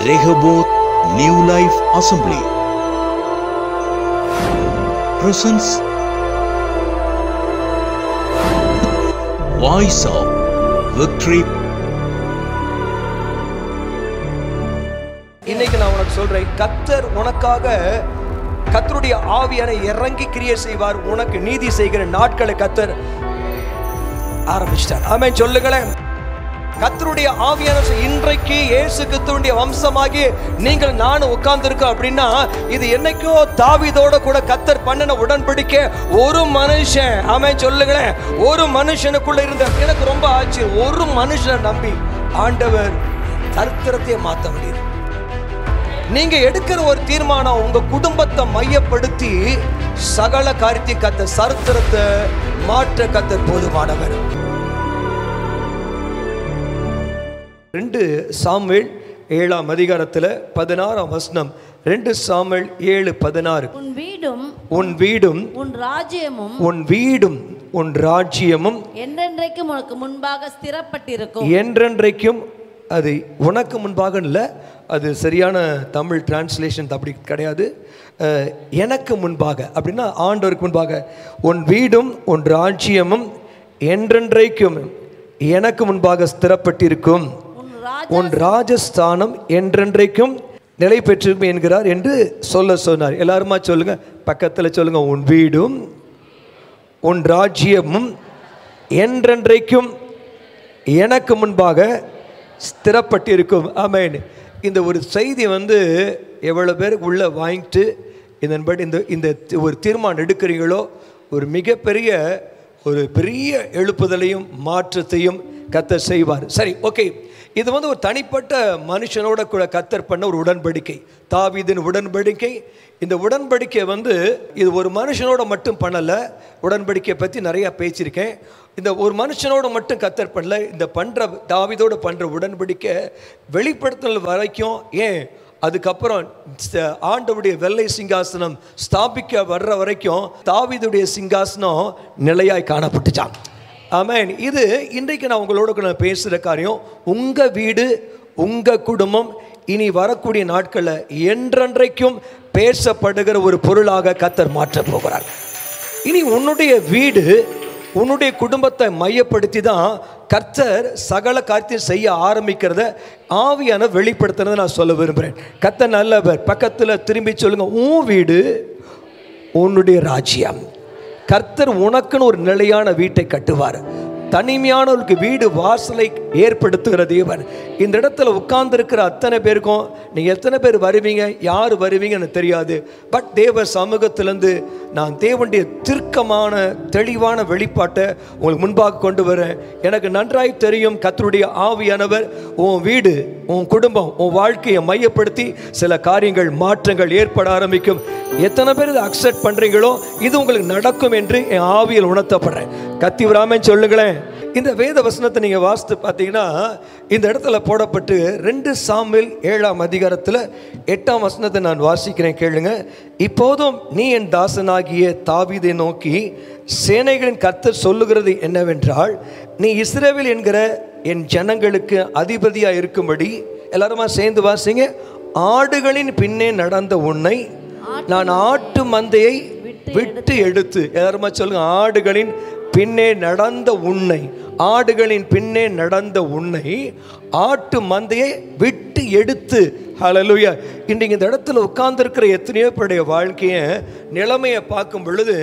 Rehoboth New Life Assembly presents Voice of Victory. இன்னைக்கு நான் உனக்கு சொல்றேன், கர்த்தர் உனக்காக கர்த்தருடைய ஆவியான இறங்கி கிரியை செய்வார். உனக்கு நீதி செய்கிற நாட்களை கர்த்தர் ஆரம்பிச்சிட்டார். ஆமென் சொல்லுங்களேன். கர்த்தருடைய ஆவியான இன்றைக்கு இயேசு கிறிஸ்துவின் வம்சமாகி நீங்கள் நானும் உட்கார்ந்திருக்கோம் அப்படின்னா, இது என்னைக்கோ தாவீதோட கூட கர்த்தர் பண்ணின உடன்படிக்கை. ஒரு மனுஷன், ஆமென் சொல்லுங்களேன், ஒரு மனுஷனுக்குள்ள இருந்த எனக்கு ரொம்ப ஆச்சரியம். ஒரு மனுஷனை நம்பி ஆண்டவர் சரித்திரத்தையே மாற்ற முடியும். நீங்க எடுக்கிற ஒரு தீர்மானம் உங்க குடும்பத்தை மையப்படுத்தி சகல காரியத்தையும் கத்த சரித்திரத்தை மாற்ற கத்தர் போதுமானவர். 2 சாமுவேல் 7ஆம் அதிகாரத்தில் 16ஆம் வசனம். 2 சாமுவேல் 7:16. உன் வீடும் உன் ராஜ்யமும் என்றென்றைக்கும் உனக்கு முன்பாக ஸ்திரப்பட்டிருக்கும். என்றென்றைக்கும் அது உனக்கு முன்பாக இல்லை, அது சரியான தமிழ் டிரான்ஸ்லேஷன் அப்படி கிடையாது. எனக்கு முன்பாக அப்படின்னா ஆண்டவருக்கு முன்பாக. உன் வீடும் உன் ராஜ்யமும் என்றென்றைக்கும் எனக்கு முன்பாக ஸ்திரப்பட்டிருக்கும். உன் ராஜஸ்தானம் என்றென்றைக்கும் நிலை பெற்றிருக்கும் என்கிறார் என்று சொன்னார். எல்லாருமா சொல்லுங்க, பக்கத்தில் சொல்லுங்க. உன் வீடும் உன் ராஜ்யமும் என்றென்றைக்கும் எனக்கு முன்பாக ஸ்திரப்பட்டிருக்கும். ஆமென். இந்த ஒரு செய்தி எவ்வளோ பேருக்கு உள்ளே வாங்கிட்டு இதன்படி இந்த ஒரு தீர்மானம் எடுக்கிறீங்களோ, ஒரு மிகப்பெரிய ஒரு பெரிய எழுப்புதலையும் மாற்றத்தையும் கர்த்தர் செய்வார். சரி, ஓகே. இது ஒரு தனிப்பட்ட மனுஷனோட கூட கர்த்தர் பண்ண ஒரு உடன்படிக்கை, தாவீதின் உடன்படிக்கை. இந்த உடன்படிக்கை இது ஒரு மனுஷனோட மட்டும் பண்ணலை. உடன்படிக்கையை பற்றி நிறையா பேசியிருக்கேன். இந்த ஒரு மனுஷனோட மட்டும் கர்த்தர் பண்ணல. இந்த தாவீதோட பண்ணுற உடன்படிக்கை வெளிப்படுத்தல் வரைக்கும், ஏன் அதுக்கப்புறம் ஆண்டவருடைய வெள்ளை சிங்காசனம் ஸ்தாபிக்க வர்ற வரைக்கும் தாவீதுடைய சிங்காசனம் நிலையாய் காணப்பட்டுச்சான். ஆமென். இது இன்றைக்கு நான் உங்களோட பேசுகிற காரியம். உங்கள் வீடு, உங்கள் குடும்பம் இனி வரக்கூடிய நாட்களில் என்றென்றைக்கும் பேசப்படுகிற ஒரு பொருளாக கர்த்தர் மாற்றப் போகிறார். இனி உன்னுடைய வீடு, உன்னுடைய குடும்பத்தை மையப்படுத்தி தான் கர்த்தர் சகல காரியத்தையும் செய்ய ஆரம்பிக்கிறத ஆவியான வெளிப்படுத்துறதை நான் சொல்ல விரும்புகிறேன். கர்த்தர் நல்லவர். பக்கத்தில் திரும்பி சொல்லுங்க, உன் வீடு உன்னுடைய ராஜ்யம். கர்த்தர் உனக்குன்னு ஒரு நிலையான வீட்டை கட்டுவார். தனிமையானவருக்கு வீடு வாசலை ஏற்படுத்துகிற தேவன். இந்த இடத்துல உட்கார்ந்துருக்கிற அத்தனை பேருக்கும் நீங்கள் எத்தனை பேர் வருவீங்க, யார் வருவீங்கன்னு தெரியாது. பட் தேவ சமூகத்திலேருந்து நான் தேவனுடைய தீர்க்கமான தெளிவான வெளிப்பாட்டை உங்களுக்கு முன்பாக கொண்டு வரேன். எனக்கு நன்றாய் தெரியும், கர்த்தருடைய ஆவியானவர் உன் வீடு, உன் குடும்பம், உன் வாழ்க்கையை மையப்படுத்தி சில காரியங்கள், மாற்றங்கள் ஏற்பட ஆரம்பிக்கும். எத்தனை பேர் இதை அக்செப்ட் பண்ணுறீங்களோ இது உங்களுக்கு நடக்கும் என்று என் ஆவியில் உணர்த்தப்படுறேன். கத்தி விராமன் சொல்லுங்களேன். இந்த வேத வசனத்தை நீங்கள் வாசித்து பார்த்தீங்கன்னா இந்த இடத்துல போடப்பட்டு 2 சாமுவேல் 7ஆம் அதிகாரத்தில் 8ஆம் வசனத்தை நான் வாசிக்கிறேன், கேளுங்க. இப்போதும் நீ என் தாசனாகிய தாவீதை நோக்கி, சேனைகளின் கர்த்தர் சொல்லுகிறது என்னவென்றால், நீ இஸ்ரவேல் என்கிற என் ஜனங்களுக்கு அதிபதியாக இருக்கும்படி, எல்லாருமா சேர்ந்து வாசிங்க. ஆடுகளின் பின்னே நடந்த உன்னை நான் ஆட்டு மந்தையை விட்டு எடுத்து, எல்லாருமா சொல்லுங்க, ஆடுகளின் பின்னே நடந்த உன்னை, ஆடுகளின் பின்னே நடந்த உன்னை ஆட்டு மந்தையை விட்டு எடுத்து. ஹல்லேலூயா. இன்றைக்கு இந்த இடத்துல உட்கார்ந்துருக்கிற எத்தனையோ பேருடைய வாழ்க்கையை நிலைமையை பார்க்கும் பொழுது,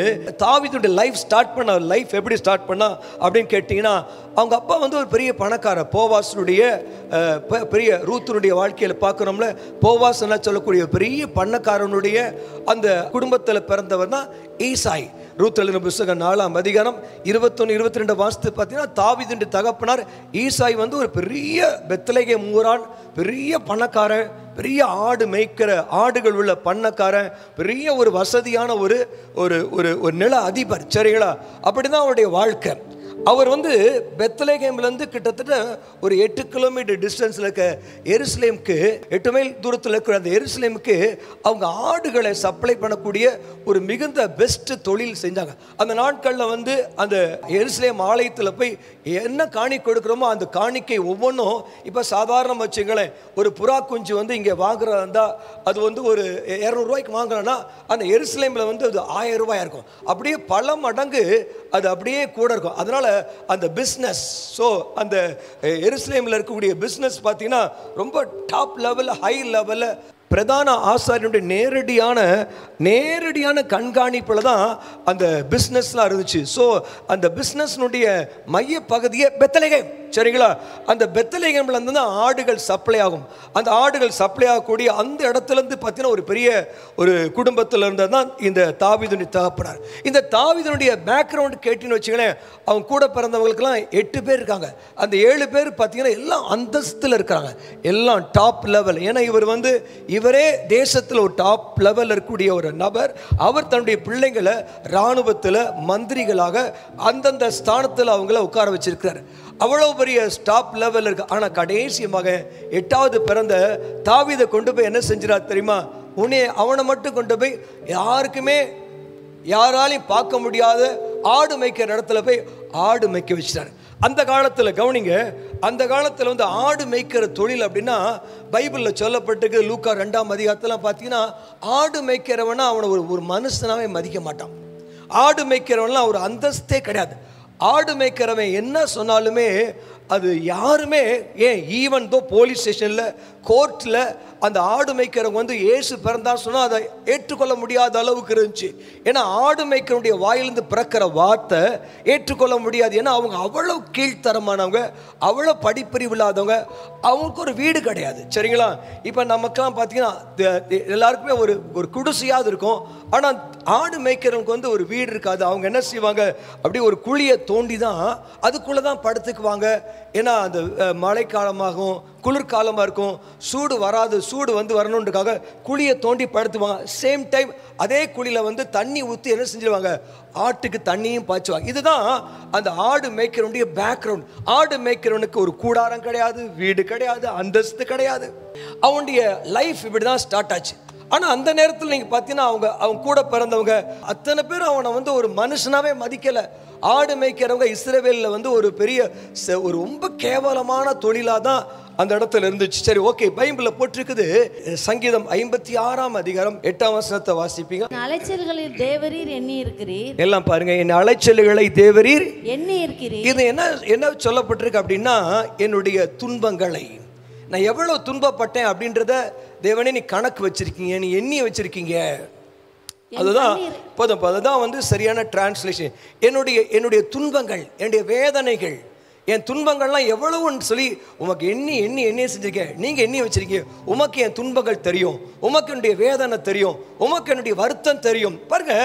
தாவீதுடைய லைஃப் ஸ்டார்ட் பண்ண லைஃப் எப்படி ஸ்டார்ட் பண்ணா அப்படின்னு கேட்டிங்கன்னா, அவங்க அப்பா ஒரு பெரிய பணக்காரர். போவாசனுடைய பெரிய ரூத்தினுடைய வாழ்க்கையில் பார்க்குறோம்ல, போவாசனா சொல்லக்கூடிய பெரிய பணக்காரனுடைய அந்த குடும்பத்தில் பிறந்தவர் தான் ஈசாய். ரூத் எழுதின புத்தகம் 4ஆம் அதிகாரம் 21-22 வாசித்து பார்த்தீங்கன்னா, தாவீதுடைய தகப்பனார் ஈசாய் ஒரு பெரிய பெத்லகேம் ஊரான், பெரிய பணக்காரன், பெரிய ஆடு மேய்க்கிற ஆடுகள் உள்ள பண்ணக்காரன், பெரிய ஒரு வசதியான ஒரு ஒரு ஒரு நில அதிபர். சரிங்களா? அப்படிதான் அவருடைய வாழ்க்கை. அவர் வந்து பெத்லகேம்லேருந்து கிட்டத்தட்ட ஒரு 8 கிலோமீட்டர் டிஸ்டன்ஸில் இருக்க எருசலேமுக்கு 8 மைல் தூரத்தில் இருக்கிற அந்த எருசலேமுக்கு அவங்க ஆடுகளை சப்ளை பண்ணக்கூடிய ஒரு மிகுந்த பெஸ்ட் தொழில் செஞ்சாங்க. அந்த நாட்களில் வந்து அந்த எருசலேம் ஆலயத்தில் போய் என்ன காணி கொடுக்குறோமோ அந்த காணிக்கை ஒவ்வொன்றும் இப்போ சாதாரண வச்சுங்களேன், ஒரு புறா குஞ்சு வந்து இங்கே வாங்குறதா இருந்தால் அது வந்து ஒரு 200 ரூபாய்க்கு வாங்குறோன்னா அந்த எருசலேமில் வந்து அது 1000 ரூபாயாக இருக்கும். அப்படியே பல மடங்கு அது அப்படியே கூட இருக்கும். அதனால் அந்த பிஸ்னஸ், ஸோ அந்த எருசலேமில் இருக்கக்கூடிய பிஸ்னஸ் பார்த்தீங்கன்னா ரொம்ப டாப் லெவலில், ஹை லெவலில் பிரதான ஆசாரியனுடைய நேரடியான கண்காணிப்பில் தான் அந்த பிஸ்னஸ்லாம் இருந்துச்சு. ஸோ அந்த பிஸ்னஸ்னுடைய மைய பகுதியே பெத்லகேம், சரிங்களா? அந்த பெத்லகேம்ல இருந்து தான் ஆடுகள் சப்ளை ஆகும். அந்த ஆடுகள் சப்ளை ஆகக்கூடிய அந்த இடத்துலேருந்து பார்த்தீங்கன்னா ஒரு பெரிய ஒரு குடும்பத்தில் இருந்தது தான் இந்த தாவீதுடைய தகப்பனார். இந்த தாவீதுடைய பேக்ரவுண்ட் கேட்டின்னு வச்சுங்களேன், அவங்க கூட பிறந்தவங்களுக்கெல்லாம் 8 பேர் இருக்காங்க. அந்த 7 பேர் பார்த்தீங்கன்னா எல்லாம் அந்தஸ்தில் இருக்கிறாங்க, எல்லாம் டாப் லெவல். ஏன்னா இவரே தேசத்தில் ஒரு டாப் லெவலில் இருக்கக்கூடிய ஒரு நபர். அவர் தன்னுடைய பிள்ளைங்களை இராணுவத்தில் மந்திரிகளாக அந்தந்த ஸ்தானத்தில் அவங்கள உட்கார வச்சிருக்கிறார். அவ்வளோ பெரிய டாப் லெவல் இருக்கு. ஆனால் கடைசி மகன் 8வது பிறந்த தாவீதை கொண்டு போய் என்ன செஞ்சிடார் தெரியுமா? அவனை மட்டும் கொண்டு போய் யாராலையும் பார்க்க முடியாத ஆடு மேய்க்கிற இடத்துல போய் ஆடு மேய்க்க வச்சிட்டார். அந்த காலத்தில் கவனிங்க, அந்த காலத்தில் வந்து ஆடு மேய்க்கிற தொழில் அப்படின்னா பைபிளில் சொல்லப்பட்டிருக்கு. லூக்கா 2ஆம் அதிகாரத்தில் பார்த்தீங்கன்னா ஆடு மேய்க்கிறவனா அவனை ஒரு மனுஷனாவே மதிக்க மாட்டான். ஆடு மேய்க்கிறவன்லாம் ஒரு அந்தஸ்தே கிடையாது. ஆடு மேய்க்கிறவன் என்ன சொன்னாலுமே அது யாருமே, ஏன் ஈவன் தோ போலீஸ் ஸ்டேஷனில், கோர்ட்டில் அந்த ஆடு மேய்க்கிறவங்க வந்து இயேசு பிறந்தான்னு சொன்னால் அதை ஏற்றுக்கொள்ள முடியாத அளவுக்கு இருந்துச்சு. ஏன்னா ஆடு மேய்க்கிறவனுடைய வாயிலிருந்து பிறக்கிற வார்த்தை ஏற்றுக்கொள்ள முடியாது. ஏன்னா அவங்க அவ்வளோ கீழ்த்தரமானவங்க, அவ்வளோ படிப்பறிவு இல்லாதவங்க, அவங்களுக்கு ஒரு வீடு கிடையாது, சரிங்களா? இப்போ நமக்கெல்லாம் பார்த்தீங்கன்னா எல்லாருக்குமே ஒரு குடிசையாவது இருக்கும். ஆனால் ஆடு மேய்க்கிறவங்களுக்கு வந்து ஒரு வீடு இருக்காது. அவங்க என்ன செய்வாங்க, அப்படியே ஒரு குழியை தோண்டி தான் அதுக்குள்ளே தான் படுத்துக்குவாங்க. ஏன்னா அந்த மழைக்காலமாகவும் குளிர்காலமாக இருக்கும், சூடு வந்து வரணுன்றக்காக குழியை தோண்டி படுத்துவாங்க. சேம் டைம் அதே குழியில் வந்து தண்ணி ஊற்றி என்ன செஞ்சிருவாங்க, ஆட்டுக்கு தண்ணியும் பாய்ச்சுவாங்க. இதுதான் அந்த ஆடு மேய்க்கிறவனுடைய பேக்ரவுண்ட். ஆடு மேய்க்கிறவனுக்கு ஒரு கூடாரம் கிடையாது, வீடு கிடையாது, அந்தஸ்து கிடையாது. அவனுடைய லைஃப் இப்படி தான் ஸ்டார்ட் ஆச்சு. ஆனால் அந்த நேரத்தில் நீங்கள் பார்த்தீங்கன்னா அவங்க கூட பிறந்தவங்க அத்தனை பேர் அவனை வந்து ஒரு மனுஷனாவே மதிக்கலை. ஆடு மேய்க்கிறவங்க இஸ்ரவேலில் வந்து ஒரு பெரிய ஒரு ரொம்ப கேவலமான தொழிலாக தான் அந்த இடத்துல இருந்துச்சு. சரி, ஓகே, பைபிளில் போட்டிருக்குது. சங்கீதம் 56ஆம் அதிகாரம் 8ஆம் வசனத்தை வாசிப்பீங்க. அலைச்சல்களில் தேவரீர் எண்ணி இருக்கிறீர். எல்லாம் பாருங்க, என் அலைச்சல்களை தேவரீர் எண்ணி இருக்கிறீர். இது என்ன சொல்லப்பட்டிருக்கு அப்படின்னா, என்னுடைய துன்பங்களை நான் எவ்வளவு துன்பப்பட்டேன் அப்படின்றத தேவனே நீ கணக்கு வச்சிருக்கீங்க, நீ எண்ணி வச்சிருக்கீங்க. அதுதான் வந்து சரியான டிரான்ஸ்லேஷன். என்னுடைய துன்பங்கள், என்னுடைய வேதனைகள், என் துன்பங்கள்லாம் எவ்வளவுன்னு சொல்லி உமக்கு எண்ணி செஞ்சிருக்கேன். நீங்கள் எண்ணி வச்சிருக்கீங்க. உமக்கு என் துன்பங்கள் தெரியும், உமக்கு என்னுடைய வேதனை தெரியும், உமக்கு என்னுடைய வருத்தம் தெரியும். பாருங்க,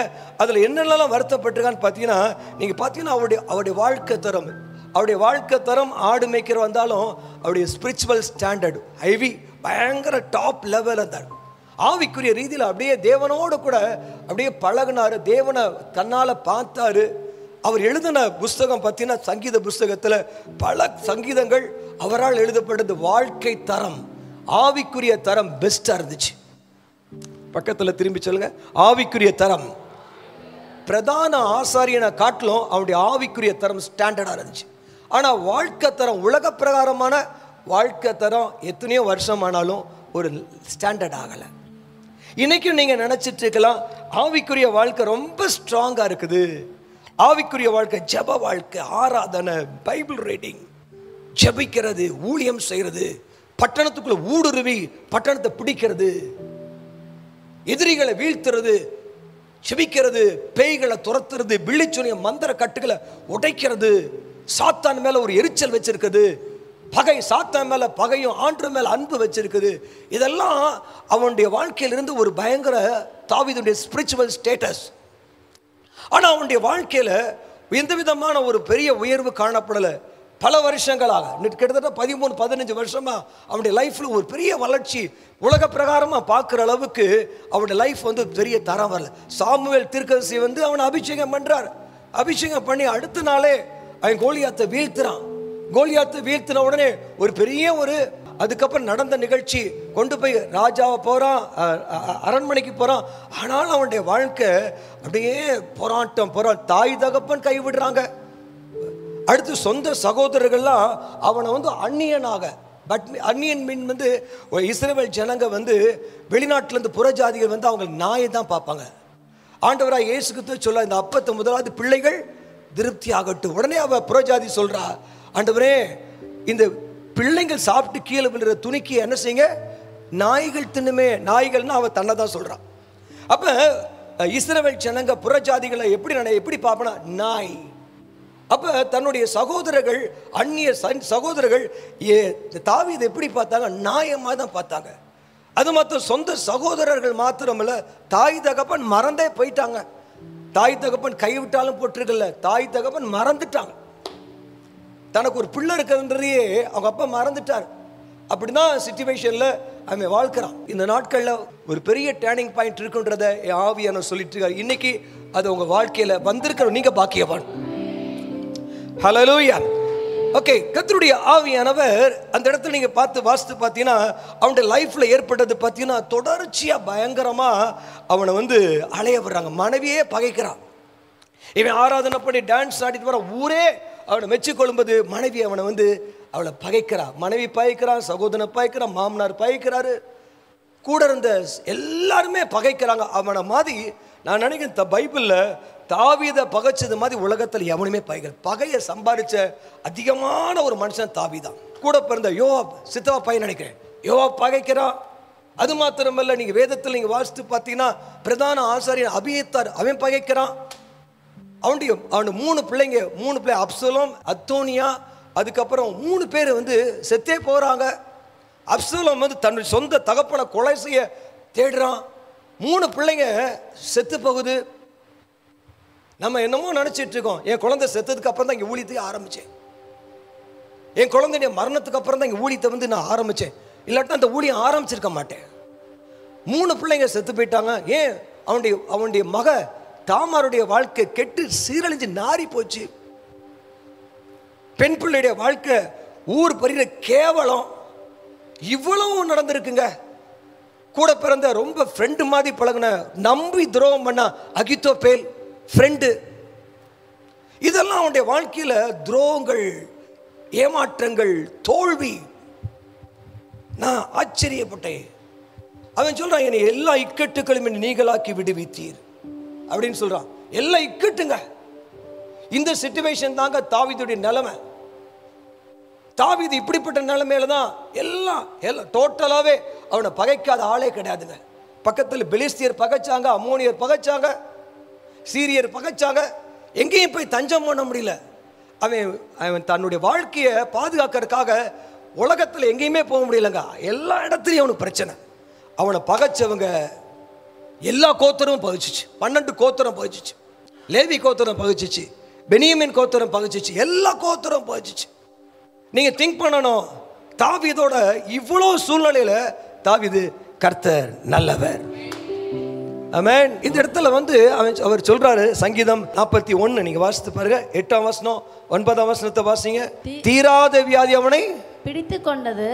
அதில் என்னென்னலாம் வருத்தப்பட்டிருக்கான்னு பார்த்தீங்கன்னா, நீங்கள் பார்த்தீங்கன்னா அவருடைய வாழ்க்கை தரம் ஆடு மேய்க்கிற வந்தாலும் அவருடைய ஸ்பிரிச்சுவல் ஸ்டாண்டர்டு ஹைவி, பயங்கர டாப் லெவலில் இருந்தார். ஆவிக்குரிய ரீதியில் அப்படியே தேவனோடு கூட அப்படியே பழகினார், தேவனை கண்ணால் பார்த்தாரு. அவர் எழுதின புஸ்தகம் பார்த்தீங்கன்னா சங்கீத புஸ்தகத்தில் பல சங்கீதங்கள் அவரால் எழுதப்பட்டது. வாழ்க்கை தரம், ஆவிக்குரிய தரம் பெஸ்ட்டாக இருந்துச்சு. பக்கத்தில் திரும்பி சொல்லுங்க, ஆவிக்குரிய தரம். பிரதான ஆசாரியனை காட்டிலும் அவருடைய ஆவிக்குரிய தரம் ஸ்டாண்டர்டாக இருந்துச்சு. ஆனால் வாழ்க்கை தரம், உலக பிரகாரமான வாழ்க்கை தரம் எத்தனையோ வருஷம் ஆனாலும் ஒரு ஸ்டாண்டர்ட் ஆகலை. இன்னைக்கும் நீங்கள் நினச்சிட்டு இருக்கலாம், ஆவிக்குரிய வாழ்க்கை ரொம்ப ஸ்ட்ராங்காக இருக்குது. ஆவிக்குரிய வாழ்க்கை ஜெப வாழ்க்கை, ஆராதனை, பைபிள் ரீடிங், ஜெபிக்கிறது, ஊழியம் செய்கிறது, பட்டணத்துக்குள்ள ஊடுருவி பட்டணத்தை பிடிக்கிறது, எதிரிகளை வீழ்த்துறது, செபிக்கிறது, பேய்களை துரத்துறது, விழிச்சுனிய மந்திர கட்டுகளை உடைக்கிறது, சாத்தான் மேல ஒரு எரிச்சல் வச்சிருக்குது, சாத்தான் மேல பகையும் ஆண்டு மேல அன்பு வச்சிருக்குது. இதெல்லாம் அவனுடைய வாழ்க்கையிலிருந்து ஒரு பயங்கர தாவீதுடைய ஸ்பிரிச்சுவல் ஸ்டேட்டஸ். ஆனால் அவனுடைய வாழ்க்கையில் எந்த விதமான ஒரு பெரிய உயர்வு காணப்படலை. பல வருஷங்களாக, கிட்டத்தட்ட 13-15 வருஷமா அவனுடைய லைஃப்பில் ஒரு பெரிய வளர்ச்சி உலக பிரகாரமாக பார்க்குற அளவுக்கு அவனுடைய லைஃப் வந்து பெரிய தரம் வரல. சாமுவேல் தீர்க்கதரிசி வந்து அவனை அபிஷேகம் பண்ணுறார். அபிஷேகம் பண்ணி அடுத்த நாளே அவன் கோலியாத்தை வீழ்த்துறான். கோலியாத்தை வீழ்த்தின உடனே ஒரு பெரிய அதுக்கப்புறம் நடந்த நிகழ்ச்சி, கொண்டு போய் ராஜாவை போகிறான், அரண்மனைக்கு போகிறான். ஆனாலும் அவனுடைய வாழ்க்கை அப்படியே போராட்டம். தாய் தகப்பன் கைவிடுறாங்க. அடுத்து சொந்த சகோதரர்கள்லாம் அவனை அந்நியனாக, அந்நியன் மீன் இஸ்ரவேல் ஜனங்க வெளிநாட்டிலேருந்து புறஜாதிகள் அவங்க நாயை தான் பார்ப்பாங்க. ஆண்டவராக இயேசு கிறிஸ்து சொல்ல, இந்த அப்பத்தை முதலாவது பிள்ளைகள் திருப்தி ஆகட்டும். உடனே அவ புறஜாதி சொல்றா, ஆண்டவரே இந்த பிள்ளைங்கள் சாப்பிட்டு கீழே விழுற துணிக்கு என்ன செய்யுங்க, நாய்கள் தின்னுமே. நாய்கள்னா அவ தன்னை தான் சொல்றான். அப்ப இஸ்ரவேல் ஜனங்க புறஜாதிகளை எப்படி பார்ப்பனா, நாய். அப்ப தன்னுடைய சகோதரர்கள், அந்நிய சகோதரர்கள் தாவீதை எப்படி பார்த்தாங்க, நாயமா தான் பார்த்தாங்க. அது மாத்திரம் சொந்த சகோதரர்கள் மாத்திரமல்ல, தாய் தகப்பன் மறந்தே போயிட்டாங்க. தாய் தகப்பன் கைவிட்டாலும் போட்டிருக்கல, தாய் தகப்பன் மறந்துட்டாங்க. தனக்கு ஒரு பிள்ளை இருக்கிறதையே அவங்க அப்பா மறந்துட்டார். அப்படிதான் சிச்சுவேஷன்ல அவன் வாழ்க்கிறான். இந்த நாட்கள்ல ஒரு பெரிய டேர்னிங் பாயிண்ட் இருக்குன்றத ஆவியான சொல்லிட்டு இருக்காரு. இன்னைக்கு அது உங்க வாழ்க்கையில வந்திருக்கிற நீங்க பாக்கியவான். ஹல்லேலூயா. ஓகே, கர்த்தருடைய ஆவியானவர் அந்த இடத்துல நீங்க வாசித்து பார்த்தீங்கன்னா அவனுடைய லைஃப்ல ஏற்பட்டது பார்த்தீங்கன்னா தொடர்ச்சியா பயங்கரமா அவனை அலைய வர்றாங்க. மனைவியே பகைக்கிறான். இவன் ஆராதனை பண்ணி டான்ஸ் ஆடிட்டு வர ஊரே அவனை மெச்சிக்கொள்ளும்போது மனைவி அவனை அவளை பகைக்கிறான். மனைவி பகைக்கிறான், சகோதரனை பகைக்கிறான், மாமனார் பகைக்கிறாரு, கூட இருந்த எல்லாருமே பகைக்கிறாங்க. அவனை மாதிரி நான் நினைக்கிறேன் பைபிளில் தாவீதை பகைச்சது மாதிரி உலகத்தில் எவனுமே பகையை சம்பாதிச்ச அதிகமான ஒரு மனுஷன் தாவீதான். கூட பிறந்த யோவாப், சித்தவா பையன் நினைக்கிறேன், யோவாப் பகைக்கிறான். அது மாத்திரமல்ல, நீங்கள் வேதத்தில் நீங்கள் வாசித்து பார்த்தீங்கன்னா பிரதான ஆசாரியன் அபியத்தார், அவன் பகைக்கிறான். அவனுடைய மூணு பிள்ளை அப்சலோம், அத்தோனியா, அதுக்கப்புறம் 3 பேர் செத்தே போகிறாங்க. அப்சலோம் தன்னுடைய சொந்த தகப்பனை கொலை செய்ய தேடுறான். 3 பிள்ளைங்க செத்து போகுது. நம்ம என்னமோ நினச்சிட்டு இருக்கோம், என் குழந்தை செத்ததுக்கு அப்புறம் தான் இங்கே ஊழியத்தை ஆரம்பித்தேன், என் குழந்தைய மரணத்துக்கு அப்புறம் தான் இங்கே ஊழியத்தை நான் ஆரம்பித்தேன், இல்லாட்டா அந்த ஊழியம் ஆரம்பிச்சிருக்க மாட்டேன். 3 பிள்ளைங்க செத்து போயிட்டாங்க. ஏன்? அவனுடைய மக தாமாருடைய வாழ்க்கை கெட்டு சீரழிஞ்சு நாரி போச்சு. பெண் பிள்ளையுடைய வாழ்க்கை ஊர் பறிகிற கேவலம். இவ்வளவு நடந்திருக்குங்க. கூட பிறந்த ரொம்ப ஃப்ரெண்டு மாதிரி பழகின, நம்பி துரோகம் பண்ண அகித்தோப்பேல் ஃப்ரெண்டு. இதெல்லாம் அவனுடைய வாழ்க்கையில் துரோகங்கள், ஏமாற்றங்கள், தோல்வி. நான் ஆச்சரியப்பட்டேன். அவன் சொல்றான், என்னை எல்லா இக்கட்டுகளும் நீங்களாக்கி விடுவித்தீர் அப்படின்னு சொல்றான். எல்லாம் இக்கட்டுங்க. இந்த சிச்சுவேஷன் தாங்க தாவீதுடைய நிலைமை. தாவீது இப்படிப்பட்ட நிலைமையில தான் எல்லாம் டோட்டலாவே அவனை பகைக்காத ஆளே கிடையாதுங்க. பக்கத்தில் பெலிஸ்தியர் பகைச்சாங்க, அம்மோனியர் பகைச்சாங்க, சீரியர் பகைச்சாங்க. எங்கேயும் போய் தஞ்சம் பண்ண முடியல. அவன் தன்னுடைய வாழ்க்கையை பாதுகாக்கிறதுக்காக உலகத்தில் எங்கேயுமே போக முடியலங்க. எல்லா இடத்துலையும் அவனுக்கு பிரச்சனை. அவனை பகைச்சவங்க எல்லா கோத்திரமும் பகிச்சிச்சு. 12 கோத்திரம் பகிச்சிச்சு, லேவி கோத்திரம் பகிச்சிச்சு, பெனியமின் கோத்திரம் பகிச்சிச்சு, எல்லா கோத்திரம் பகிச்சிச்சு. நீங்க திங்க் பண்ணணும், தாவீதோட இவ்வளோ சூழ்நிலையில தாவீது கர்த்தர் நல்லவர். ஆமென். இந்த இடத்துல அவர் சொல்றாரு, சங்கீதம் 41 நீங்க வாசித்து பாருங்க, 8ஆம் வசனம் 9ஆம் வசனத்தை வாசிங்க. தீராத வியாதி அவனை பிடித்து கொண்டது,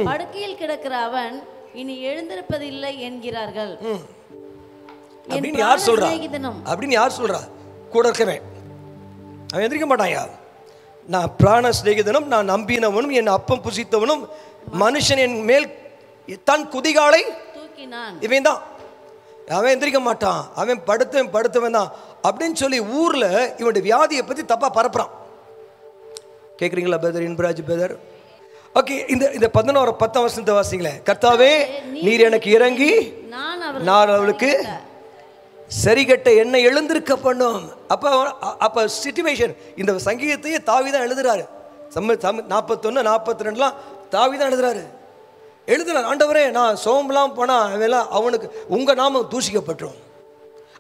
படுக்கையில் கிடக்கிற அவன் இனி எழுந்திருப்பதில்லை என்கிறார்கள். அப்படின்னு யார் சொல்றா? அப்படின்னு யார் சொல்றா? கூட இருக்கவே அவன் எந்திரிக்க மாட்டான். நான் பிராண சிநேகிதனும், நான் நம்பினவனும், என் அப்பம் புசித்தவனும், மனுஷன் என் மேல் தன் குதிகாலை தூக்கினான். இவன் தான். அவன் எந்திரிக்க மாட்டான், அவன் படுத்தவன் தான் அப்படின்னு சொல்லி ஊர்ல இவனுடைய வியாதியை பத்தி தப்பா பரப்புறான். கேக்குறீங்களா பிரதர் இன்பராஜ் பிரதர்? ஓகே, இந்த 11-10 வசனத்தை வாசிங்களேன். கர்த்தாவே நீர் எனக்கு இறங்கி நான் அவளுக்கு சரிகட்ட என்ன எழுந்திருக்க பண்ணும். அப்ப சிச்சுவேஷன், இந்த சங்கீதத்தையே தாவீதான் எழுதுறாரு. 41 42 தாவீதான் எழுதுறாரு. ஆண்டவரே, நான் சோம்பலாம் போனா அவனுக்கு உங்க நாமம் தூஷிக்கப்பட்டுரும்.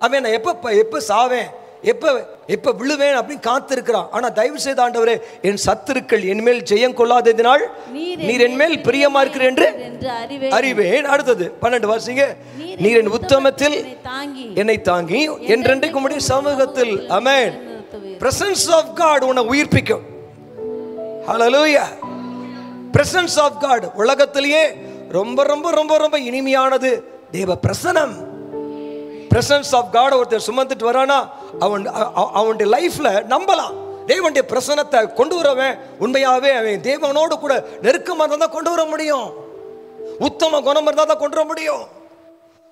அவன் நான் எப்ப சாவேன், எப்ப விழுவேன் அப்படின்னு காத்திருக்கிறான். ஆனா தயவு செய்த ஆண்டவரே, என் சத்துருக்கள் என் மேல் ஜெயம் கொள்ளாததினால் நீர் என் மேல் பிரியமா இருக்கிற என்று அறிவேன். அடுத்தது 12 வாசிங்க. நீர் என் உத்தமத்தில் என்னை தாங்கி என்றென்றைக்கு உம்முடைய சமூகத்தில் ஆமென் எழுப்புவீர். பிரசன்ஸ் ஆஃப் காட் உன்னை உயிர்ப்பிக்கும். ஹல்லேலூயா. பிரசன்ஸ் ஆஃப் காட் உலகத்திலேயே ரொம்ப ரொம்ப ரொம்ப ரொம்ப இனிமையானது தேவ பிரசனம். பிரசன்ஸ் ஆஃப் காட் ஒருத்தர் சுமந்துட்டு வரானா அவனுடைய லைஃப்ல நம்பலாம். தேவனுடைய பிரசனத்தை கொண்டு வரவன் உண்மையாவே அவன் தேவனோடு கூட நெருக்கமாக இருந்தால் தான் கொண்டு வர முடியும். உத்தம குணம் இருந்தால் தான் கொண்டு வர முடியும்.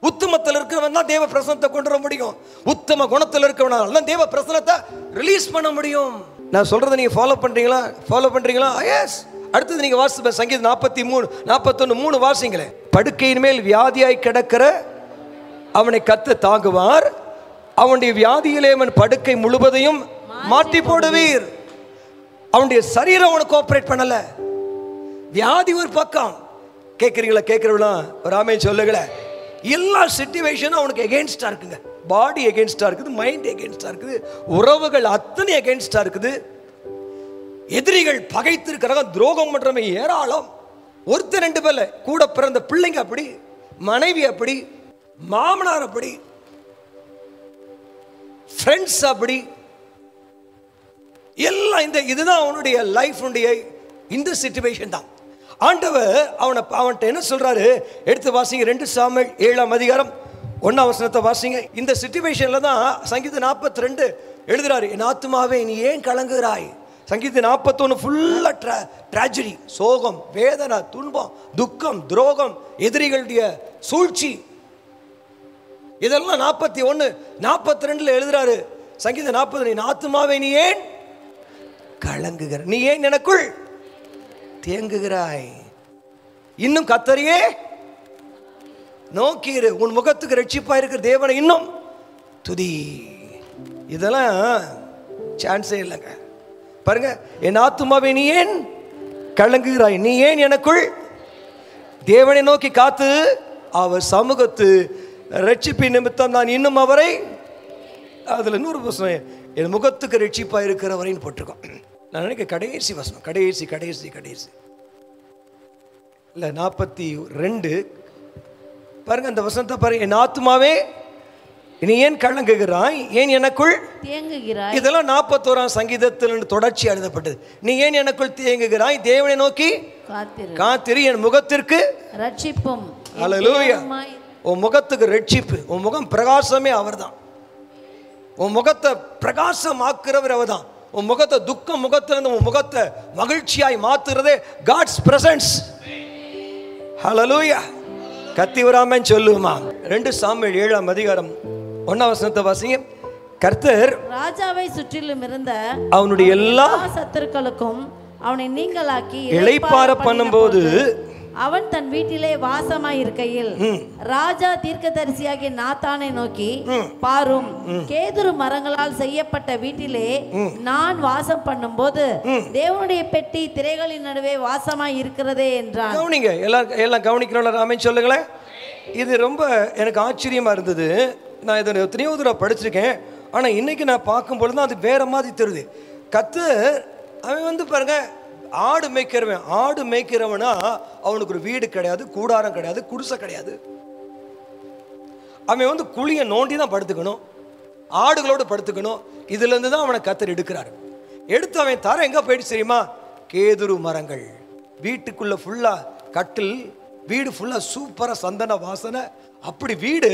உத்தமத்தில் இருக்கிறவன் தான் தேவ பிரசனத்தை கொண்டு வர முடியும். உத்தம குணத்தில் இருக்கிறவனால தான் தேவ பிரசனத்தை ரிலீஸ் பண்ண முடியும். நான் சொல்றதை நீங்க ஃபாலோ பண்றீங்களா? எஸ். அடுத்தது நீங்க வாசிப்ப சங்கீதம் 41 வாசிங்களே. படுக்கையின் மேல் வியாதியாய் கிடக்கிற அவனை கர்த்தர் தாங்குவார், அவனுடைய வியாதியிலே அவன் படுக்கை முழுவதையும் மாற்றி போடுவீர். அவனுடைய சரீரம் அவனுக்கு கோஆபரேட் பண்ணல. வியாதி ஒரு பக்கம். கேட்குறீங்களா? ஒரு ஆமென் சொல்லுங்களே. எல்லா சிச்சுவேஷனும் அவனுக்கு எகெயின்ஸ்டா இருக்குங்க. பாடி எகெயின்ஸ்டா இருக்குது, மைண்ட் எகெயின்ஸ்டா இருக்குது, உறவுகள் அத்தனை எகெயின்ஸ்டா இருக்குது. எதிரிகள் பகைத்து இருக்கிறாங்க, துரோகம் பண்றவங்க ஏராளம். ஒருத்தர் ரெண்டு பேர்ல கூட பிறந்த பிள்ளைங்க அப்படி, மனைவி அப்படி, மாமனார் அப்படி, ஃப்ரெண்ட்ஸ் அப்படி, எல்லாம் இதுதான் அவனுடைய லைஃபுடைய இந்த சிச்சுவேஷன் தான். ஆண்டவர் அவன்கிட்ட என்ன சொல்றாரு? எடுத்து வாசிங்க 2 சாமுவேல் 7ஆம் அதிகாரம் 1ஆம் வசனத்தை வாசிங்க. இந்த சிச்சுவேஷன்ல தான் சங்கீதம் 42 எழுதுறாரு. என் ஆத்துமாவே நீ ஏன் கலங்குகிறாய்? சங்கீதம் 41 ஃபுல்லா ட்ராஜடி, சோகம், வேதனை, துன்பம், துக்கம், துரோகம், எதிரிகளுடைய சூழ்ச்சி, இதெல்லாம் 41 42 எழுதுறாரு. சங்கீதம் 40 என் ஆத்துமாவே நீ ஏன் கலங்குகிறாய், நீ ஏன் எனக்குள் தேங்குகிறாய், இன்னும் கர்த்தரையே நோக்கிரு, உன் முகத்துக்கு ரட்சிப்பா இருக்கிற தேவனை இன்னும் துதி. இதெல்லாம் சான்ஸே இல்லைங்க. பாருங்க, என் ஆத்துமாவே நீ ஏன் கலங்குகிறாய், நீ ஏன் எனக்குள் தேவனை நோக்கி காத்து அவர் சமூகத்து ரட்சிப்பின் நிமித்தம் நான் இன்னும் அவரை, அதுல 100% என் முகத்துக்கு ரட்சிப்பா இருக்கிறவரைன்னு போட்டிருக்கோம். நான் நினைக்க கடைசி வசனம், கடைசி இல்லை 42 பாருங்க. அந்த வசனத்தை பாருங்க. என் ஆத்துமாவே நீ ஏன் கலங்குகிறாய், ஏன் எனக்குள் தேங்குகிறாய். இதெல்லாம் 41ஆம் சங்கீதத்தில் தொடர்ச்சி எழுதப்பட்டது. நீ ஏன் எனக்குள் தேங்குகிறாய், தேவனை நோக்கி காத்திரு, என் முகத்திற்கு ரட்சிப்பும். ஹல்லேலூயா. உன் முகத்துக்கு ரட்சிப்பு, உன் முகம் பிரகாசமே அவர்தான். உன் முகத்தை பிரகாசமாக்குறவர் அவர்தான். உன் முகத்தை துக்கம் முகத்திலிருந்து உன் முகத்தை மகிழ்ச்சியாய் மாத்துறதே காட்ஸ் பிரசன்ஸ். ஹல்லேலூயா. கத்தி வராமன் சொல்லுமா. 2 சாமுவேல் 7ஆம் அதிகாரம் 1ஆம் வசனத்தை வாசிங்க. கர்த்தர் ராஜாவை சுற்றிலும் இருந்த அவனுடைய எல்லா சத்துருக்களுக்கும் அவனை நீங்களாக்கி இளைப்பாற பண்ணும்போது அவன் தன் வீட்டிலே வாசமாய் இருக்கையில் ராஜா தீர்க்கதரிசியாகிய நாத்தானை நோக்கி, பாரும், கேதுரு மரங்களால் செய்யப்பட்ட வீட்டிலே நான் வாசம் பண்ணும்போது தேவனுடைய பெட்டி திரைகளின் நடுவே வாசமாய் இருக்கிறதே என்றான். கவனிங்க, எல்லாம் கவனிக்கிறோம். ராமன் சொல்லுங்களேன். இது ரொம்ப எனக்கு ஆச்சரியமா இருந்தது. நான் இதை எத்தனையோ தூரம் படிச்சிருக்கேன். ஆனா இன்னைக்கு நான் பார்க்கும்பொழுது தான் அது வேற மாதிரி தெரியுது. கர்த்தர் அவன் பாருங்க, ஆடு மேய்க்கிறவனா அவனுக்கு ஒரு வீடு கிடையாது, கூடாரம் கிடையாது, குடிசை கிடையாது. அவன் குழியை நோண்டி தான் படுத்துக்கணும், ஆடுகளோடு படுத்துக்கணும். இதுல இருந்து தான் அவனை கர்த்தர் எடுக்கிறாரு. எடுத்து அவன் தர எங்க போயிடுச்சு தெரியுமா? கேதுரு மரங்கள். வீட்டுக்குள்ள ஃபுல்லா கட்டில், வீடு ஃபுல்லா சூப்பரா சந்தன வாசனை, அப்படி வீடு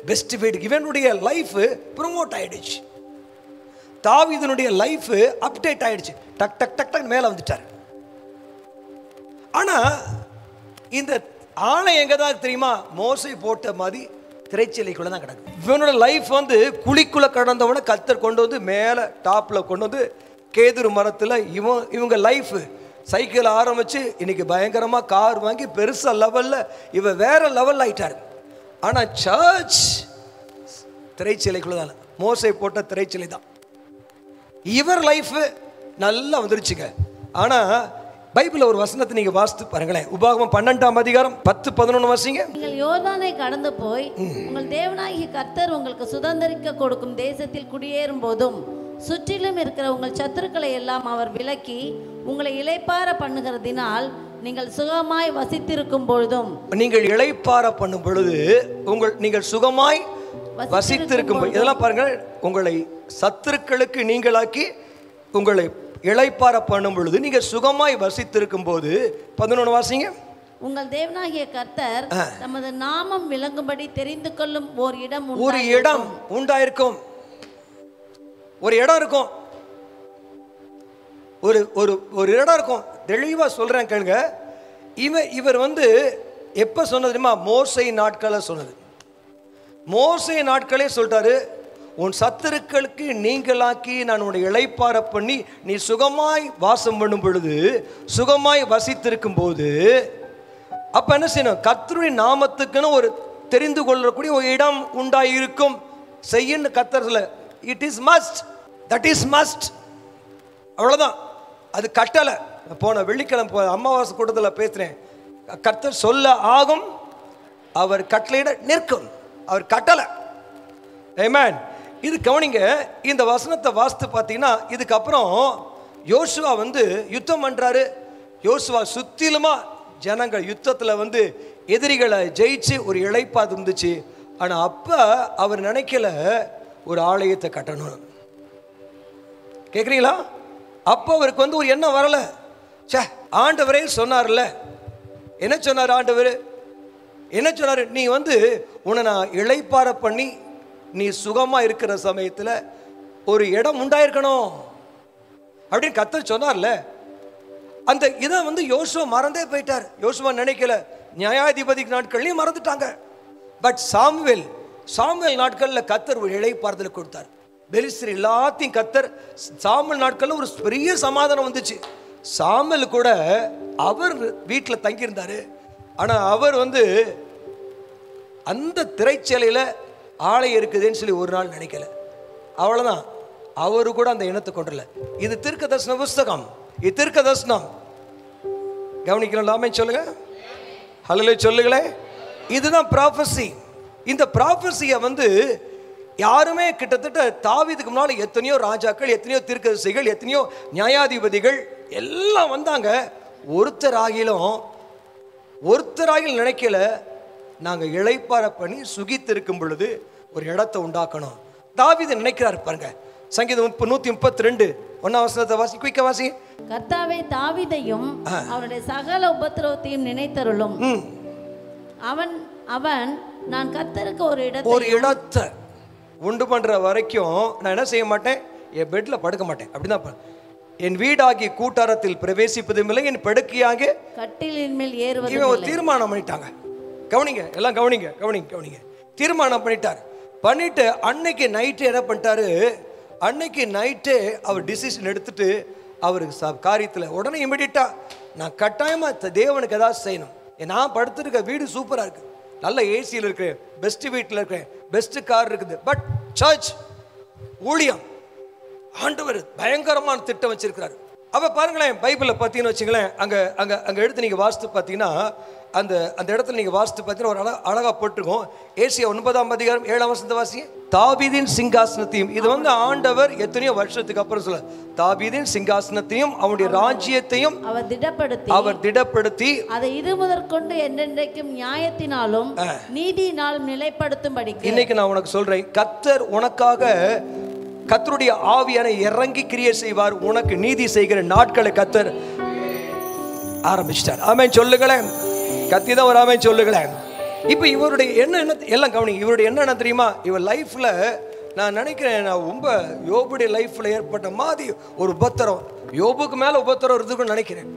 பெஸ்ட் வீடு. இவனுடைய லைஃப் ப்ரமோட் ஆயிடுச்சு. தாவீதுனுடைய லைஃப் அப்டேட் ஆயிடுச்சு. டக் டக் டக் டக் மேல வந்துட்டார். ஆனா இந்த ஆணை எங்க தான் தெரியுமா? மோசை போட்ட மாதிரி திரைச்சலைக்குள்ள தான் கிடக்கு. இவனோட லைஃப் குழிக்குள்ள கடந்தவனை கர்த்தர் கொண்டு வந்து மேல டாப்ல கொண்டு வந்து கேதுரு மரத்துல இவங்க லைஃப் சைக்கிள் ஆரம்பிச்சு இன்னைக்கு பயங்கரமா கார் வாங்கி பெருசா லெவல்ல இவ வேற லெவல் ஆயிட்டாரு. ஆனா சர்ச் திரைச்சலைக்குள்ள தான், மோசை போட்ட திரைச்சலை தான். இவர் லைஃப் நல்லா வந்துருச்சுங்க. ஆனா பைபிள்ல ஒரு வசனத்தை நீங்க வாசித்து பாருங்களேன். உபாகமம் 12ஆம் அதிகாரம் 10-11 வாசிங்க. நீங்கள் யோர்தானை கடந்து போய் உங்கள் தேவனாகிய கர்த்தர் உங்களுக்கு சுதந்தரிக்க கொடுக்கும் தேசத்தில் குடியேறும் போதும் சுற்றிலும் இருக்கிற உங்கள் சத்துருக்களை எல்லாம் அவர் விலக்கி உங்களை இளைப்பாற பண்ணுகிறதினால் நீங்கள் சுகமாய் வசித்திருக்கும் பொழுதும், நீங்கள் இளைப்பாற பண்ணும் பொழுது நீங்கள் சுகமாய் வசித்திருக்கும் இதெல்லாம் பாருங்க, உங்களை சத்துருக்களுக்கு நீங்களாக்கி உங்களை இளைப்பார பண்ணும் பொழுது நீங்க சுகமாய் வசித்திருக்கும் போது 11 வாசிங்க. உங்கள் தேவனாகிய கர்த்தர் தமது நாமம் விளங்கும்படி தெரிந்து கொள்ளும் ஒரு இடம் உண்டாயிருக்கும். ஒரு இடம் இருக்கும், ஒரு இடம் இருக்கும். தெளிவா சொல்றேன் கேளுங்க. இவர் எப்ப சொன்னது தெரியுமா? மோசே நாட்கள சொன்னது. மோசே நாட்களே சொல்லிட்டாரு, உன் சத்துருக்களுக்கு நீங்களாக்கி நான் உன்னை இளைப்பார பண்ணி நீ சுகமாய் வாசம் பண்ணும் பொழுது, சுகமாய் வசித்திருக்கும் போது, அப்ப என்ன செய்யணும்? கர்த்தருடைய நாமத்துக்குன்னு ஒரு தெரிந்து கொள்ளக்கூடிய ஒரு இடம் உண்டாயிருக்கும். செய்யன்னு கர்த்தர்ல it is must, that is must. அவ்வளவுதான், அது கட்டளை. போன வெள்ளிக்கிழமை அமாவாசை கூட்டத்தில் பேசுறேன். கர்த்தர் சொல்ல ஆகும், அவர் கட்டளையிட நிற்கும், அவர் கட்டளை. ஆமென். இது கவனிங்க. இந்த வசனத்தை வாசித்து பார்த்தீங்கன்னா, இதுக்கப்புறம் யோசுவா யுத்தம் பண்றாரு. யோசுவா சுத்திலுமா ஜனங்கள் யுத்தத்தில் எதிரிகளை ஜெயிச்சு ஒரு இளைப்பாது இருந்துச்சு. ஆனா அப்ப அவர் நினைக்கல ஒரு ஆலயத்தை கட்டணும். கேட்குறீங்களா? அப்போ அவருக்கு ஒரு எண்ணம் வரல. சே, ஆண்டவரே சொன்னார்ல. என்ன சொன்னார் ஆண்டவர்? என்ன சொன்னார்? நீ உன்னை நான் இளைப்பார பண்ணி நீ சுகமா இருக்கிற சமயத்தில் ஒரு இடம் உண்டாயிருக்கணும் அப்படின்னு கர்த்தர் சொன்னார்ல. அந்த இதை யோசுவா மறந்தே போயிட்டார். யோசுவா நினைக்கல. நியாயாதிபதி நாட்கள்லையும் மறந்துட்டாங்க. பட் சாமுவேல் நாட்களில் கர்த்தர் ஒரு இளைப்பாறுதல் கொடுத்தார். பெலிஸ்தர் எல்லாத்தையும் கர்த்தர் சாமுவேல் நாட்களில் ஒரு பெரிய சமாதானம் வந்துச்சு. சாமுவேல் கூட அவர் வீட்டில் தங்கியிருந்தாரு. ஆனால் அவர் அந்த திரைச்சேலையில் ஆலயம் இருக்குதுன்னு சொல்லி ஒரு நாள் நினைக்கல. அவ்வளோதான், அவரு கூட அந்த எண்ணத்தை கொண்டல. இது தீர்க்க தரிசன புஸ்தகம், இது தீர்க்க தரிசனம். கவனிக்கலாமே? சொல்லுங்க, ஹல்லேலூயா சொல்லுங்களே. இதுதான் ப்ராஃபஸி. இந்த ப்ராஃபஸியை யாருமே கிட்டத்தட்ட தாவீதுக்கு முன்னால் எத்தனையோ ராஜாக்கள், எத்தனையோ தீர்க்கதரிசிகள், எத்தனையோ நியாயாதிபதிகள் எல்லாம் வந்தாங்க. ஒருத்தராகிலும் நினைக்கல நாங்கள் இளைப்பார பண்ணி சுகித்திருக்கும் பொழுது ஒரு இடத்தை உண்டாக்கணும். தாவீது நினைக்கிறார் பாருங்க. சங்கீதம் 132 1ஆம் வசனத்தை வாசி, குயிக்கா வாசி. கர்த்தாவே, தாவீதையும் அவருடைய சகல உபத்திரவத்தையும் நினைத்தருளும். அவன் நான் கர்த்தருக்கு ஒரு இடத்தை உண்டு பண்ற வரைக்கும் நான் என்ன செய்ய மாட்டேன்? என் பெட்ல படுக்க மாட்டேன். அப்படிதான். என் வீடாகி கூட்டாரத்தில் பிரவேசிப்பதும் இல்லை, என் படுக்கையாக கட்டிலின் மேல் ஏறுவது. இவன் ஒரு தீர்மானம் பண்ணிட்டாங்க. கவனிங்க, எல்லாம் கவனிங்க, கவனிங்க, கவனிங்க. தீர்மானம் பண்ணிட்டு அன்னைக்கு நைட்டு என்ன பண்ணிட்டாரு? அன்னைக்கு நைட்டே அவர் டிசிஷன் எடுத்துட்டு அவருக்கு காரியத்தில் உடனே இமிடியட்டா நான் கட்டாயமா தேவனுக்கு ஏதாவது செய்யணும். நான் படுத்துருக்க வீடு சூப்பரா இருக்கு, நல்ல ஏசியில் இருக்கிறேன், பெஸ்ட் வீட்டில் இருக்கிறேன், பெஸ்ட் கார் இருக்குது. பட் சர்ச் ஊழியம் ஆண்டவர் பயங்கரமான திட்டம் வச்சிருக்கிறாரு. அப்ப பாருங்களேன், பைபிளில் பார்த்தீங்கன்னு வச்சுங்களேன், அங்க எடுத்து நீங்க வாசித்து பார்த்தீங்கன்னா, அந்த இடத்துல நீங்க வாசித்து பார்த்தீங்கன்னா ஒரு அழகா போட்டிருக்கோம். ஏசியா 9ஆம் அதிகாரம் 7ஆம் வசனத்தை வாசி. தாவீதின் சிங்காசனத்தையும், இது ஆண்டவர் எத்தனையோ வருஷத்துக்கு அப்புறம் சொல்ல, தாவீதின் சிங்காசனத்தையும் அவனுடைய ராஜ்யத்தையும் அவர் திடப்படுத்தி அதை இது முதற்கொண்டு என்றென்றைக்கும் நியாயத்தினாலும் நீதியினாலும் நிலைப்படுத்தும்படி. இன்னைக்கு நான் உனக்கு சொல்றேன், கர்த்தர் உனக்காக கர்த்தருடைய ஆவியான இறங்கி கிரியை செய்வார். உனக்கு நீதி செய்கிற நாட்களை கர்த்தர் ஆரம்பிச்சிட்டார். ஆமென் சொல்லுங்களேன். கத்திதான் ஒரு ஆமென் சொல்லுங்களேன். இப்போ இவருடைய என்ன எல்லாம் கவனிங்க. இவருடைய என்ன தெரியுமா? இவர் லைஃப்ல நான் நினைக்கிறேன், நான் ரொம்ப யோபுடைய லைஃப்ல ஏற்பட்ட மாதிரி ஒரு உபத்திரம், யோபுக்கு மேல உபத்திரம் இருக்குன்னு நினைக்கிறேன்.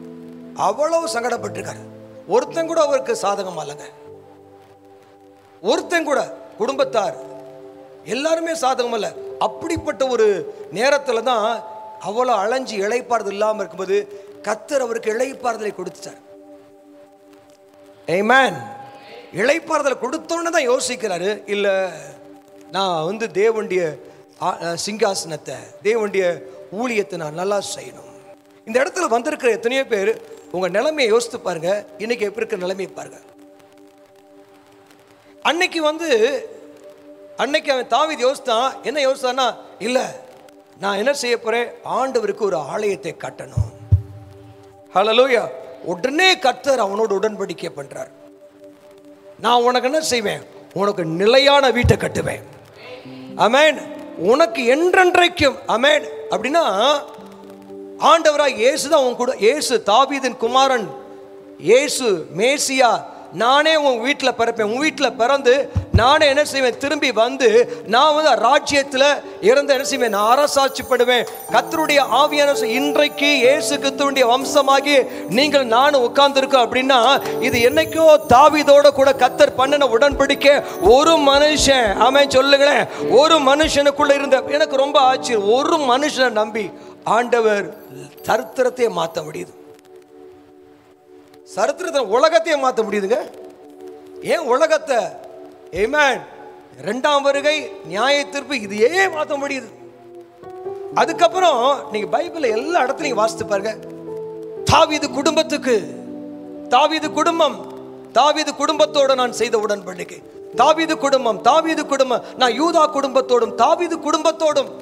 அவ்வளவு சங்கடப்பட்டிருக்காரு. ஒருத்தன் கூட அவருக்கு சாதகமா இல்லைங்க. ஒருத்தன் கூட, குடும்பத்தார் எல்லாருமே சாதகம் அல்ல. அப்படிப்பட்ட ஒரு நேரத்துல தான் அவ்வளோ அலைஞ்சு இளைப்பாறுதல் இல்லாமல் இருக்கும்போது கர்த்தர் அவருக்கு இளைப்பாறுதலை கொடுத்தார். ஆமென். இளைப்பாறுதலை கொடுத்தோன்னு தான் யோசிக்கிறாரு, இல்லை நான் தேவனுடைய சிங்காசனத்தை, தேவனுடைய ஊழியத்தை நான் நல்லா செய்யணும். இந்த இடத்துல வந்திருக்கிற எத்தனையோ பேர் உங்க நிலைமையை யோசித்து பாருங்க. இன்னைக்கு எப்படி இருக்கிற நிலைமையை பாருங்க. அன்னைக்கு அவன் தாவீது யோசித்தான். என்ன யோசித்தான்னா, இல்லை நான் என்ன செய்ய போறேன்? ஆண்டவருக்கு ஒரு ஆலயத்தை கட்டணும். ஹல்லேலூயா. உடனே கர்த்தர் அவனோட உடன்படிக்கை பண்றார். நான் உனக்கு என்ன செய்வேன்? உனக்கு நிலையான வீட்டை கட்டுவேன். ஆமென். உனக்கு என்றென்றைக்கும். ஆமென். அப்படின்னா ஆண்டவராய் இயேசு தான் உன் கூட. இயேசு தாவீதின் குமாரன், இயேசு மேசியா. நானே உன் வீட்டில் பிறப்பேன், உன் வீட்டில் பிறந்து நானே என்ன செய்வேன், திரும்பி வந்து நான் வந்து ராஜ்யத்தில் இறந்து என்ன செய்வேன், நான் அரசாட்சிப்படுவேன். கர்த்தருடைய ஆவியான இன்றைக்கு இயேசு கிறிஸ்துவினுடைய வம்சமாகி நீங்கள் நானும் உட்கார்ந்துருக்கோம் அப்படின்னா இது என்னைக்கோ தாவீதோட கூட கர்த்தர் பண்ணின உடன்படிக்கை. ஒரு மனுஷன், ஆமென் சொல்லுங்களேன், ஒரு மனுஷனுக்குள்ள இருந்த, எனக்கு ரொம்ப ஆச்சரியம், ஒரு மனுஷனை நம்பி ஆண்டவர் சரித்திரத்தையே மாற்ற முடியுது. சரித்திரத்தை, உலகத்தையே மாற்ற முடியுதுங்க. ஏன் உலகத்தை, ஆமென், இரண்டாம் வருகை, நியாய தீர்ப்பு, இதையே மாற்ற முடியுது. அதுக்கப்புறம் நீங்க பைபிள்ல எல்லா இடத்துலையும் வாசித்து பாருங்க. தாவீது குடும்பத்துக்கு, தாவீது குடும்பம், தாவீது குடும்பத்தோட நான் செய்த உடன்படிக்கை, தாவீது குடும்பம், தாவீது குடும்பம், நான் யூதா குடும்பத்தோடும் தாவீது குடும்பத்தோடும்.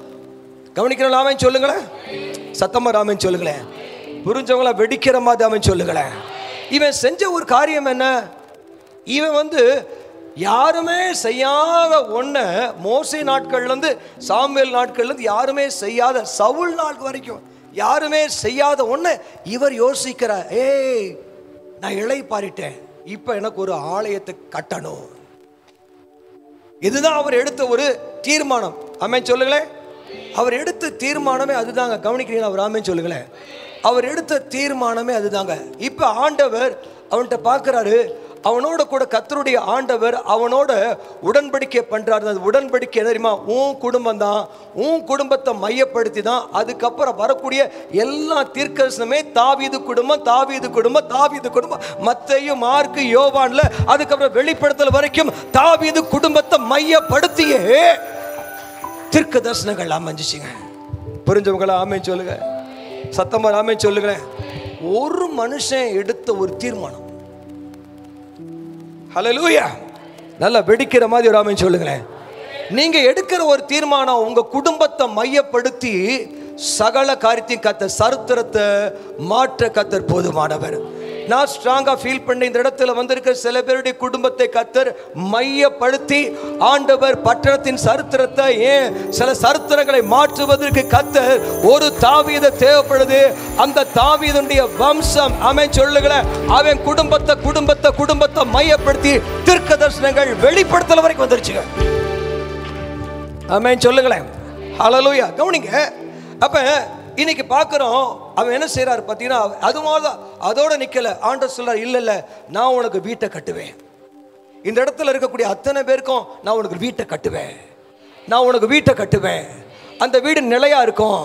கவனிக்கிறோம், ஆமென் சொல்லுங்களேன், சத்தமா ஆமென் சொல்லுங்களேன், புரிஞ்சவங்கள வெடிக்கிற மாதிரி ஆமென் சொல்லுங்களேன். இவன் செஞ்ச ஒரு காரியம் என்ன, இவன் வந்து யாருமே செய்யாத ஒன்றை, மோசே நாட்கள்லேருந்து சாமுவேல் நாட்கள்லேருந்து யாருமே செய்யாத, சவுல் நாள் வரைக்கும் யாருமே செய்யாத ஒன்றை இவர் யோசிக்கிறார். ஏய், நான் இளை பாரிட்டேன், இப்போ எனக்கு ஒரு ஆலயத்தை கட்டணும். இதுதான் அவர் எடுத்த ஒரு தீர்மானம். ஆமென் சொல்லுங்களேன். அவர் எடுத்த தீர்மானமே அதுதாங்க. கவனிக்கிறீங்களா? அவர் ஆமென் சொல்லுங்களேன். அவர் எடுத்த தீர்மானமே அதுதாங்க. இப்போ ஆண்டவர் அவன்கிட்ட பார்க்குறாரு, அவனோட கூட கர்த்தருடைய ஆண்டவர் அவனோட உடன்படிக்கை பண்ணுறாரு. அது உடன்படிக்கை என்ன தெரியுமா? உன் குடும்பம் தான், உன் குடும்பத்தை மையப்படுத்தி தான் அதுக்கப்புறம் வரக்கூடிய எல்லா தீர்க்கதரிசனமே தாவீது குடும்பம், தாவீது குடும்பம், தாவீது குடும்பம். மத்தேயு, மார்க்கு, யோவான்ல அதுக்கப்புறம் வெளிப்படுத்தல் வரைக்கும் தாவீது குடும்பத்தை மையப்படுத்தியே தீர்க்க தரிசனங்கள் அமைஞ்சிச்சுங்க. புரிஞ்சவங்களா ஆமென் சொல்லுங்க, சத்தமா ஆமென் சொல்லுங்களேன். ஒரு மனுஷன் எடுத்த ஒரு தீர்மானம், ஹல்லேலூயா, நல்லா வெடிக்கிற மாதிரி ஒரு ஆமென் சொல்லுங்களேன். நீங்க எடுக்கிற ஒரு தீர்மானம் உங்க குடும்பத்தை மையப்படுத்தி சகல காரியத்தையும் கர்த்தர், சரித்திரத்தை மாற்ற கர்த்தர் போதுமானவர். நான் ஸ்ட்ராங்காக ஃபீல் பண்ண இந்த இடத்துல வந்திருக்க சில பேருடைய குடும்பத்தை கர்த்தர் மையப்படுத்தி ஆண்டவர் பட்டணத்தின் சரித்திரத்தை, ஏன் சில சரித்திரங்களை மாற்றுவதற்கு கர்த்தர் ஒரு தாவீது தேவைப்படுது. அந்த தாவீதுடைய வம்சம், ஆமென் சொல்லுங்களேன், அவன் குடும்பத்தை குடும்பத்தை குடும்பத்தை மையப்படுத்தி தீர்க்க தரிசனங்கள் வெளிப்படுத்தல் வரைக்கும் வந்துருச்சுங்க. ஆமென் சொல்லுங்களேன், ஹல்லேலூயா. கவனிங்க. அப்ப இன்னைக்கு பார்க்குறோம், அவன் என்ன செய்கிறார் பார்த்தீங்கன்னா, அது மாதிரி அதோட நிற்கலை. ஆண்டவர் சொல்றார், இல்லை இல்லை, நான் உனக்கு வீட்டை கட்டுவேன். இந்த இடத்துல இருக்கக்கூடிய அத்தனை பேருக்கும் நான் உனக்கு வீட்டை கட்டுவேன், நான் உனக்கு வீட்டை கட்டுவேன். அந்த வீடு நிலையா இருக்கும்,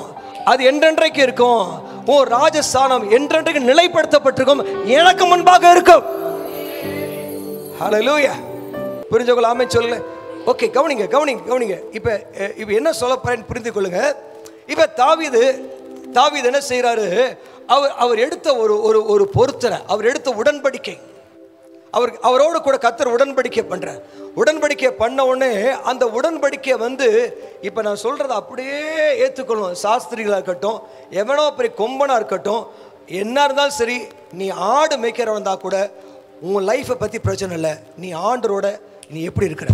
அது என்றென்றைக்கு இருக்கும். ஓ, ராஜஸ்தானம் என்றென்றைக்கு நிலைப்படுத்தப்பட்டிருக்கும், எனக்கு முன்பாக இருக்கும். ஹல்லேலூயா. புரிஞ்சவங்கள ஆமென் சொல்லுங்க. ஓகே, கவனிங்க கவனிங்க கவனிங்க. இப்போ என்ன சொல்ல போறேன்னு புரிந்து கொள்ளுங்க. இப்போ தாவீது என்ன செய்கிறாரு, அவர் எடுத்த ஒரு பொருத்தனை, அவர் எடுத்த உடன்படிக்கை, அவரோட கூட கர்த்தர் உடன்படிக்கை பண்ணுறார். உடன்படிக்கை பண்ண உடனே அந்த உடன்படிக்கை வந்து இப்போ நான் சொல்கிறத அப்படியே ஏற்றுக்கொள்ளும். சாஸ்திரிகளாக இருக்கட்டும், எவனோ பெரிய கொம்பனாக இருக்கட்டும், என்ன இருந்தாலும் சரி, நீ ஆடு மேய்க்கிறவன் தான் கூட உன் லைஃப்பை பற்றி பிரச்சனை இல்லை. நீ ஆண்டரோட நீ எப்படி இருக்கிற?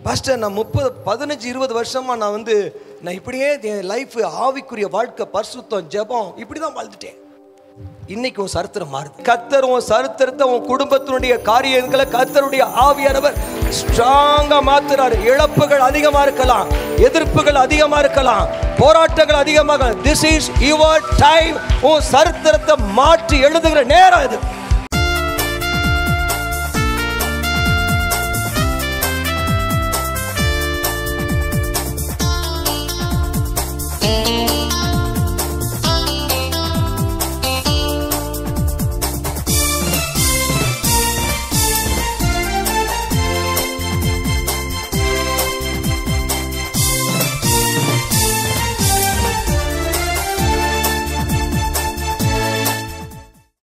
பாஸ்டர், நான் 15-20 வருஷமாக நான் இப்படியே என் லைஃப், ஆவிக்குரிய வாழ்க்கை, பரிசுத்தம், ஜெபம், இப்படி தான் வாழ்ந்துட்டேன். இன்னைக்கு உன் சரித்திரம் மாறுது. கர்த்தர் உன் சரித்திரத்தை, உன் குடும்பத்தினுடைய காரியங்களை கர்த்தருடைய ஆவியானவர் ஸ்ட்ராங்கா மாத்துறாரு. இழப்புகள் அதிகமா இருக்கலாம், எதிர்ப்புகள் அதிகமா இருக்கலாம், போராட்டங்கள் அதிகமாக. This is your time. உன் சரித்திரத்தை மாற்றி எழுதுகிற நேரம் இது.